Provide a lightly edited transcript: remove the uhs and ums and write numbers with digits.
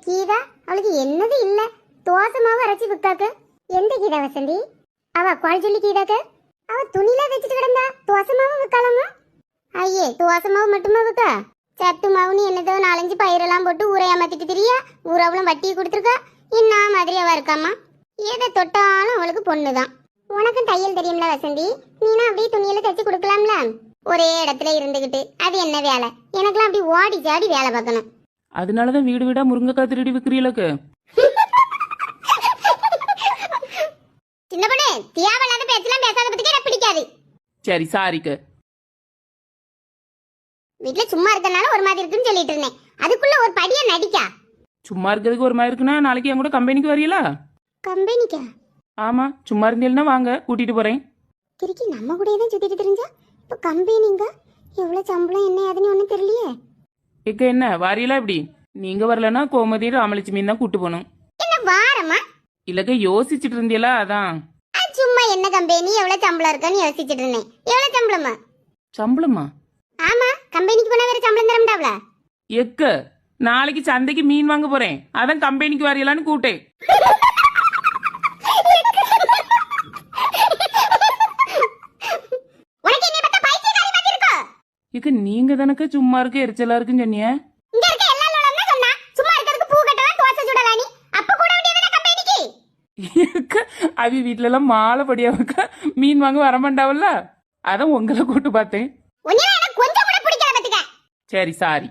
கீதா அவளுக்கு என்னது இல்ல, தோசை மாவு அரைச்சி விற்காக்கு. எந்த கீதா வசந்தி? அவ குவால் சொல்லி கீதாக்கு அவ துணில வச்சுட்டு கிடந்தா தோசை மாவு விற்கலாமா? ஐயே, தோசை மாவு மட்டுமா விற்கா? சத்து மாவுன்னு என்னதோ 4-5 பயிரெல்லாம் போட்டு ஊரையா மாத்திட்டு திரியா. ஊரவளும் வட்டியை கொடுத்துருக்கா. என்ன மாதிரியாவா இருக்காமா? எதை தொட்டாலும் அவளுக்கு பொண்ணுதான். உனக்கும் தையல் தெரியும்ல வசந்தி, நீனா அப்படியே துணியில தைச்சு கொடுக்கலாம்ல. ஒரே இடத்துல இருந்துகிட்டு அது என்ன வேலை? எனக்கெல்லாம் அப்படி ஓடி ஜாடி வேலை பார்க்கணும். அதனாலதான் வீடு வீடா முருங்கைக்காய் திருடி விற்கிறீங்களுக்கு. சின்ன பொண்ணு, தியாவலாத பேச்செல்லாம் பேசாத பத்திக்கே எனக்கு பிடிக்காது. சரி, சாரிக்கு. வீட்டுல சும்மா இருக்கனால ஒரு மாதிரி இருக்குன்னு சொல்லிட்டு இருந்தேன், அதுக்குள்ள ஒரு படிய நடிக்கா. சும்மா இருக்கிறதுக்கு ஒரு மாதிரி இருக்குன்னா நாளைக்கு என் கூட கம்பெனிக்கு வரீங்களா? கம்பெனிக்கா? ஆமா, சும்மா இருந்தீங்கன்னா வாங்க, கூட்டிட்டு போறேன். திருக்கி நம்ம கூட தான் சுத்திட்டு தெரிஞ்சா இப்ப கம்பெனிங்க எவ்வளவு சம்பளம் என்ன ஏதுன்னு ஒண்ணும் தெரியலையே. இக்க என்ன வாரியலா? இப்படி நீங்க வரலன்னா கோமதி ராமலட்சுமி தான் கூட்டு போகணும். என்ன வாரமா? இல்லக்க யோசிச்சுட்டு இருந்தீங்களா? அதான். சும்மா என்ன கம்பெனி எவ்வளவு சம்பளம் இருக்குன்னு யோசிச்சுட்டு இருந்தேன். எவ்வளவு சம்பளமா? சம்பளமா? ஆமா, கம்பெனிக்கு போனா வேற சம்பளம் தரமாட்டாவல. எக்க நாளைக்கு சந்தைக்கு மீன் வாங்க போறேன், அதான் கம்பெனிக்கு வரையலான்னு கூட்டேன். இக்க நீங்க தானக்க சும்மா இருக்க எரிச்சலா இருக்குன்னு சொன்னீங்க. அவி வீட்டுல எல்லாம் மாலை படியா மீன் வாங்க வரமாட்டாவல்ல, அதான் உங்களை கூட்டு பார்த்தேன். சரி, சாரி.